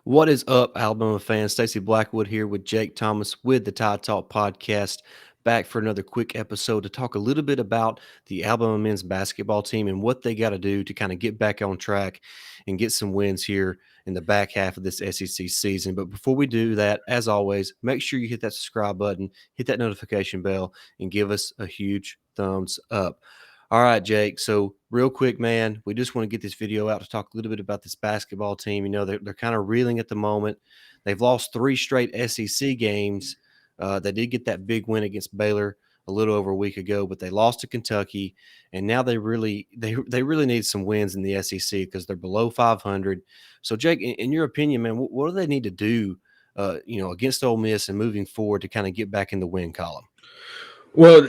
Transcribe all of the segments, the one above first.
What is up, Alabama fans? Stacey Blackwood here with Jake Thomas with the Tide Talk podcast. Back for another quick episode to talk a little bit about the Alabama men's basketball team and what they got to do to kind of get back on track and get some wins here in the back half of this SEC season. But before we do that, as always, make sure you hit that subscribe button, hit that notification bell, and give us a huge thumbs up. All right, Jake. So, real quick, man, we just want to get this video out to talk a little bit about this basketball team. They're kind of reeling at the moment. They've lost three straight SEC games. They did get that big win against Baylor a little over a week ago, but they lost to Kentucky, and now they really need some wins in the SEC because they're below 500. So, Jake, in your opinion, man, what do they need to do, against Ole Miss and moving forward to kind of get back in the win column? Well,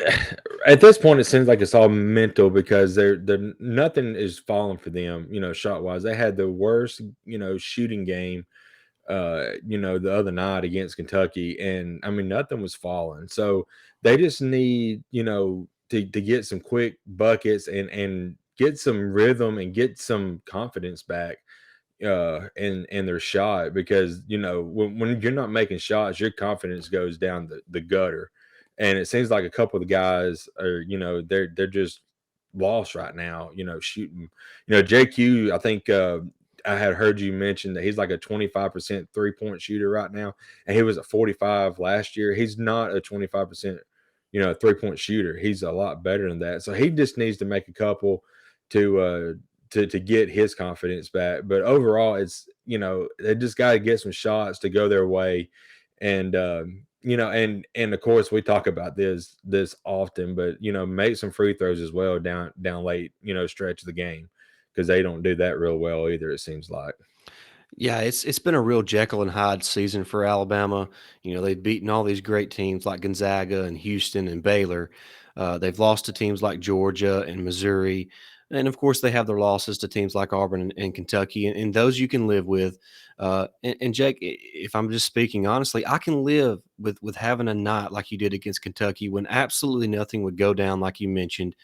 at this point, it seems like it's all mental because they're nothing is falling for them. Shot wise, they had the worst shooting game. The other night against Kentucky, and I mean nothing was falling. So they just need to get some quick buckets and get some rhythm and get some confidence back in their shot because when you're not making shots, your confidence goes down the gutter. And it seems like a couple of the guys are, they're just lost right now, shooting. JQ, I think I had heard you mention that he's like a 25% 3-point shooter right now, and he was at 45 last year. He's not a 25%, 3-point shooter. He's a lot better than that. So he just needs to make a couple to to get his confidence back. But overall, it's they just got to get some shots to go their way, and and of course we talk about this often, but make some free throws as well down late stretch of the game because they don't do that real well either. It seems like. Yeah, it's been a real Jekyll and Hyde season for Alabama. They've beaten all these great teams like Gonzaga and Houston and Baylor. They've lost to teams like Georgia and Missouri, and of course they have their losses to teams like Auburn and Kentucky, and those you can live with. And Jake, if I'm just speaking honestly, I can live with having a night like you did against Kentucky when absolutely nothing would go down, like you mentioned.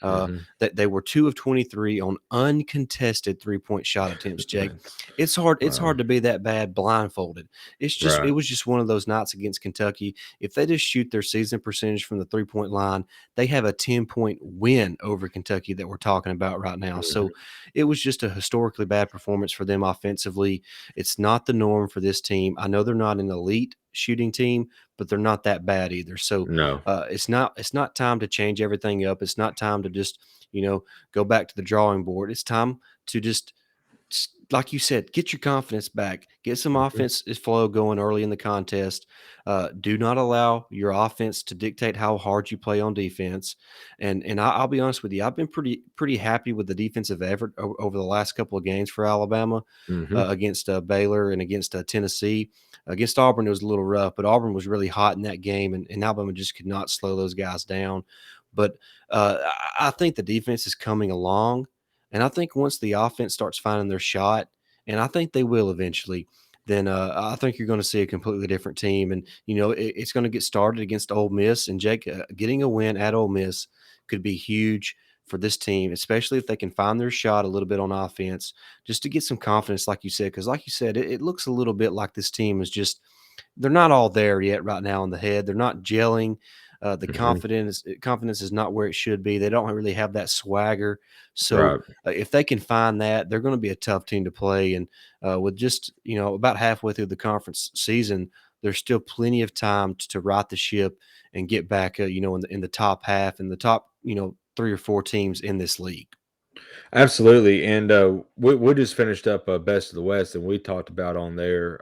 Hmm. That they were 2 of 23 on uncontested 3-point shot attempts. Jake, it's hard. It's Wow. hard to be that bad blindfolded. It Right. was just one of those nights against Kentucky. If they just shoot their season percentage from the 3-point line, they have a 10-point win over Kentucky that we're talking about right now. Mhm. So it was just a historically bad performance for them offensively. It's not the norm for this team. I know they're not an elite shooting team, but they're not that bad either. So No. it's not time to change everything up. It's not time to just go back to the drawing board. It's time to just like you said, get your confidence back, get some Mhm. offense flow going early in the contest. Do not allow your offense to dictate how hard you play on defense. And I'll be honest with you, I've been pretty happy with the defensive effort over the last couple of games for Alabama Mhm. against Baylor and against Tennessee. Against Auburn, it was a little rough, but Auburn was really hot in that game, and Alabama just could not slow those guys down. But I think the defense is coming along. And I think once the offense starts finding their shot, and I think they will eventually, then I think you're going to see a completely different team. And it's going to get started against Ole Miss. And Jake, getting a win at Ole Miss could be huge for this team, especially if they can find their shot a little bit on offense, just to get some confidence, like you said. Because, like you said, it looks a little bit like this team is just they're not all there yet right now in the head. They're not gelling. The Mhm. confidence is not where it should be. They don't really have that swagger. So Right. if they can find that, they're going to be a tough team to play. And with just about halfway through the conference season, there's still plenty of time to right the ship and get back, in the top half and the top, three or four teams in this league. Absolutely, and we just finished up best of the West, and we talked about on there.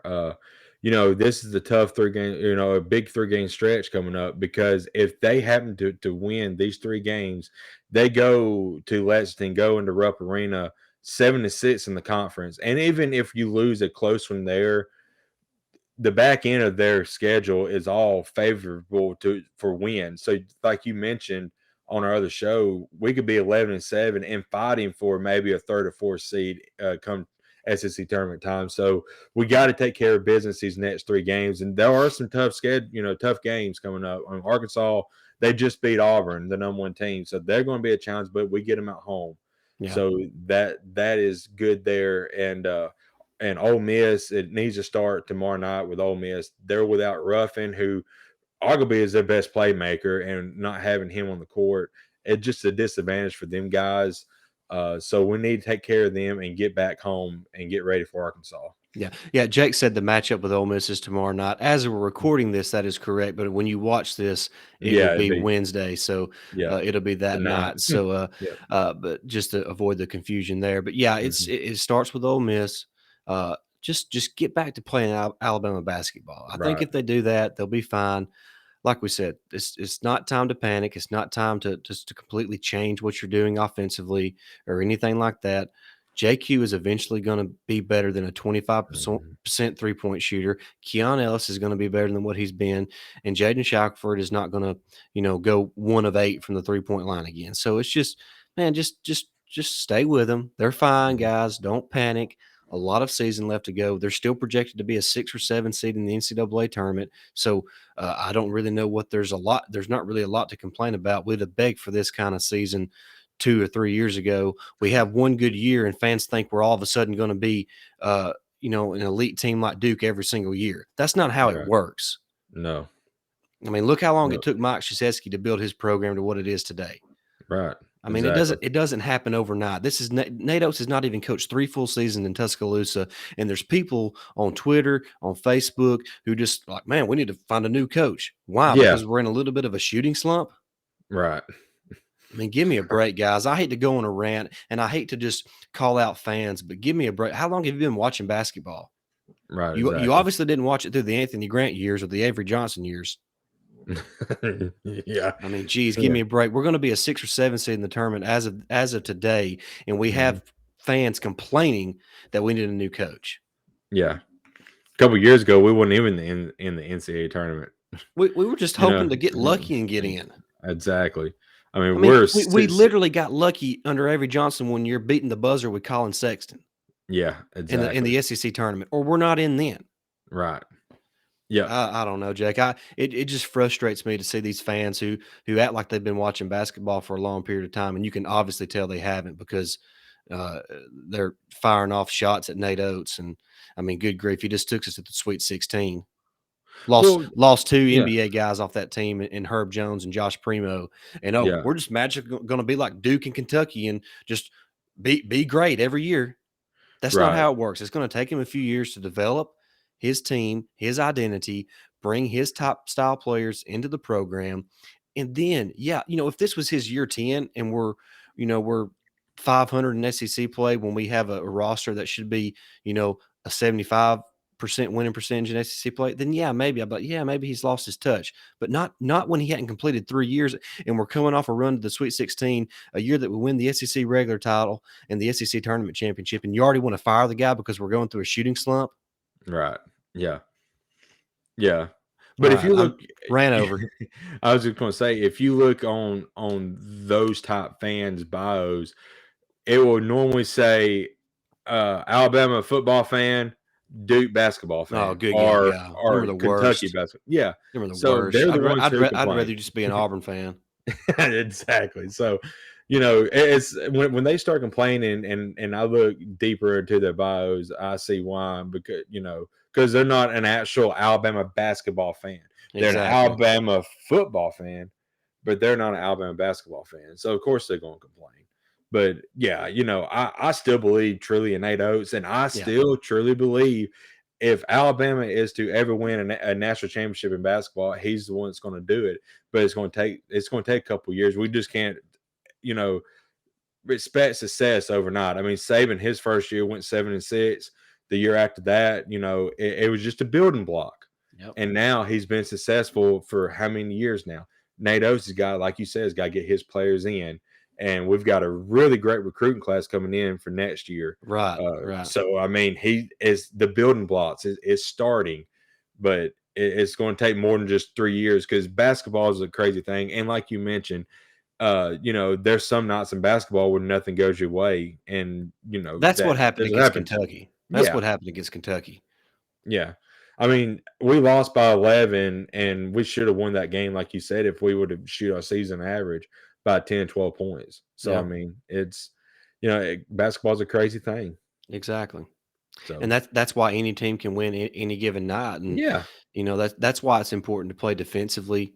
This is a tough 3 game, a big 3 game stretch coming up because if they happen to win these 3 games, they go to Lexington, go into Rupp Arena, 7-6 in the conference, and even if you lose a close one there, the back end of their schedule is all favorable to for wins. So, like you mentioned on our other show, we could be 11-7 and fighting for maybe a third or fourth seed come SEC tournament time. So we got to take care of business these next 3 games, and there are some tough games coming up. Arkansas, they just beat Auburn, the number 1 team, so they're going to be a challenge. But we get them at home, Yeah. so that is good there, and And Ole Miss, it needs to start tomorrow night with Ole Miss. They're without Ruffin, who arguably is their best playmaker, and not having him on the court, it's just a disadvantage for them guys. So we need to take care of them and get back home and get ready for Arkansas. Yeah, yeah. Jake said the matchup with Ole Miss is tomorrow night. As we're recording this, that is correct. But when you watch this, it will Yeah, it'd be be Wednesday, so yeah it'll be that tonight. night. So, Yeah. but just to avoid the confusion there. But yeah, Mhm. it starts with Ole Miss. Just get back to playing Alabama basketball. I think Right. if they do that, they'll be fine. Like we said, it's not time to panic. It's not time to just to completely change what you're doing offensively or anything like that. JQ is eventually going to be better than a 25% Mhm. 3-point shooter. Keon Ellis is going to be better than what he's been, and Jaden Shackelford is not going to, go 1 of 8 from the 3-point line again. So it's just, man, just stay with them. They're fine, Mhm. guys. Don't panic. A lot of season left to go. They're still projected to be a 6 or 7 seed in the NCAA tournament. So I don't really know what there's not really a lot to complain about. We'd have begged for this kind of season 2 or 3 years ago. We have one good year, and fans think we're all of a sudden going to be, an elite team like Duke every single year. That's not how it Right. works. No. I mean, look how long No. it took Mike Krzyzewski to build his program to what it is today. Right. I mean, it Exactly. doesn't happen overnight. This is Nate Oats has not even coached 3 full seasons in Tuscaloosa, and there's people on Twitter, on Facebook who just like, man, we need to find a new coach. Why? Yeah. Because we're in a little bit of a shooting slump. Right. I mean, give me a break, guys. I hate to go on a rant, and I hate to just call out fans, but give me a break. How long have you been watching basketball? Right. You Exactly. obviously didn't watch it through the Anthony Grant years or the Avery Johnson years. Yeah. I mean, geez, give Yeah. me a break. We're going to be a 6 or 7 seed in the tournament as of today, and we Mhm. have fans complaining that we need a new coach. Yeah. A couple years ago, we weren't even in the NCAA tournament. We were just You know. hoping to get Mhm. lucky and get in. Exactly. I I mean, mean, we're we literally got lucky under Avery Johnson one year, beating the buzzer with Colin Sexton yeah. in Exactly. the SEC tournament, or we're not in then. Right. Yep. I don't know, Jake. It just frustrates me to see these fans who act like they've been watching basketball for a long period of time, and you can obviously tell they haven't because uh, they're firing off shots at Nate Oats, and I mean, good grief, he just took us to the Sweet 16. Lost Well. lost two Yeah. NBA guys off that team in Herb Jones and Josh Primo, and Yeah. we're just magically going to be like Duke and Kentucky and just be great every year. That's not Right. how it works. It's going to take him a few years to develop his team, his identity, bring his top style players into the program. And then, yeah, if this was his year 10 and we're 500 in SEC play when we have a roster that should be, a 75% winning percentage in SEC play, then yeah, maybe. But yeah, maybe he's lost his touch, but not when he hadn't completed 3 years and we're coming off a run to the Sweet 16, a year that we win the SEC regular title and the SEC tournament championship, and you already want to fire the guy because we're going through a shooting slump. Right. Yeah. Yeah. All But if right, you I'm look, ran over. I was just going to say, if you look on those top fans' bios, it will normally say Alabama football fan, Duke basketball Oh, fan, good God, or yeah, them are or the Kentucky worst. basketball. Yeah. Them are the So worst. they're the ones who I'd complain. rather just be an Auburn fan. Exactly. So, it's when they start complaining, and I look deeper into their bios, I see why, because they're not an actual Alabama basketball fan. They're an Exactly. Alabama football fan, but they're not an Alabama basketball fan. So of course they're going to complain. But yeah, I still believe truly in Nate Oats, and I Yeah, still truly believe if Alabama is to ever win a national championship in basketball, he's the one that's going to do it. But it's going to take a couple years. We just can't, you know, expect success overnight. I mean, Saban his first year went 7-6. The year after that, it was just a building block. yep, And now he's been successful for how many years now? Nate Oats has got, like you said, has got to get his players in. And we've got a really great recruiting class coming in for next year. right, right. So I mean, he is the building blocks is starting, but it's going to take more than just 3 years because basketball is a crazy thing. And like you mentioned, there's some nights in basketball where nothing goes your way, and That's that what happened doesn't against happen. Kentucky. That's Yeah, what happened against Kentucky. yeah. I mean, we lost by 11, and we should have won that game, like you said, if we would have shoot our season average by 10, 12 points. So I Yeah, mean, basketball's a crazy thing. exactly. So And that's why any team can win any given night, and yeah. that's why it's important to play defensively.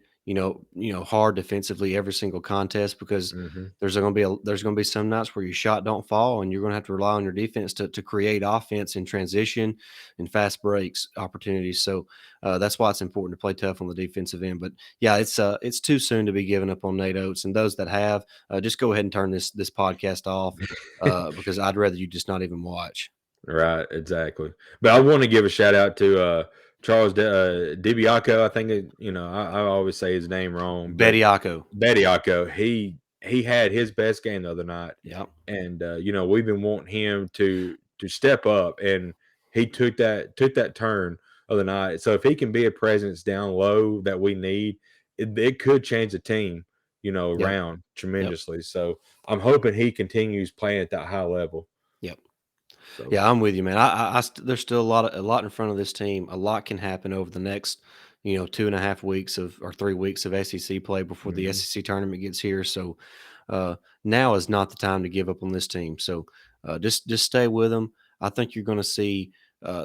Hard defensively every single contest, because Hmm. there's going to be some nights where your shot don't fall, and you're going to have to rely on your defense to create offense in transition and fast breaks opportunities. So that's why it's important to play tough on the defensive end. But yeah, it's too soon to be giving up on Nate Oats, and those that have, just go ahead and turn this podcast off, because I'd rather you just not even watch. Right, exactly. But I want to give a shout out to Charles DiBiaco. I think I always say his name wrong, but Bediako. Bediako. He had his best game the other night, Yeah. and we've been wanting him to step up, and he took that turn of the night. So if he can be a presence down low that we need, it could change the team, Yep. around Yep. tremendously. So I'm hoping he continues playing at that high level. Yep. So. Yeah, I'm with you, man. There's still a lot in front of this team. A lot can happen over the next, 2.5 weeks or 3 weeks of SEC play before the Mhm. SEC tournament gets here. So now is not the time to give up on this team. So just stay with them. I think you're going to see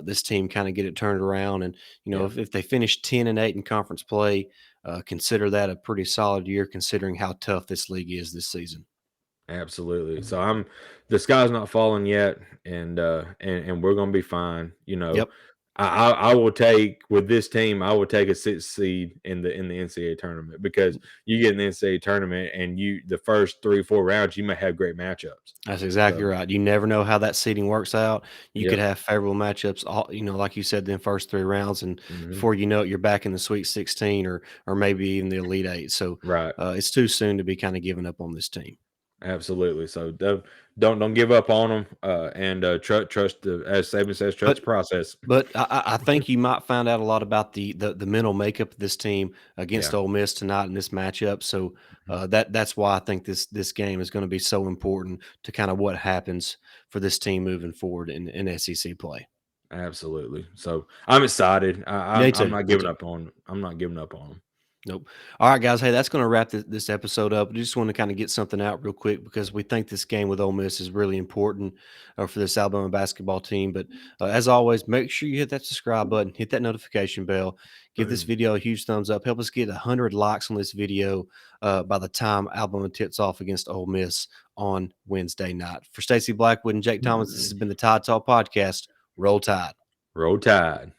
this team kind of get it turned around, and Yeah, if they finish 10-8 in conference play, consider that a pretty solid year considering how tough this league is this season. absolutely. So the sky's not falling yet, and we're gonna be fine. Yep. I will take with this team. I will take a sixth seed in the NCAA tournament, because you get in the NCAA tournament and the first 3 or 4 rounds you may have great matchups. That's exactly So right. You never know how that seeding works out. You could yep. have favorable matchups, all like you said, in first 3 rounds, and Hmm. before you know it, you're back in the Sweet 16, or maybe even the Elite Eight. So Right. it's too soon to be kind of giving up on this team. Absolutely. So don't give up on them. And trust the, as Saban says, trust But the process. I think you might find out a lot about the mental makeup of this team against Yeah. Ole Miss tonight in this matchup. So Mhm. that's why I think this game is going to be so important to kind of what happens for this team moving forward in SEC play. Absolutely. So I'm excited. Me I'm too. not Me giving too. up on. I'm not giving up on them. Nope. All right, guys. Hey, that's going to wrap this episode up. We just want to kind of get something out real quick because we think this game with Ole Miss is really important for this Alabama basketball team. But as always, make sure you hit that subscribe button, hit that notification bell, give this Boom. video a huge thumbs up. Help us get 100 likes on this video by the time Alabama tips off against Ole Miss on Wednesday night. For Stacey Blackwood and Jake Thomas, this has been the Tide Talk Podcast. Roll Tide. Roll Tide.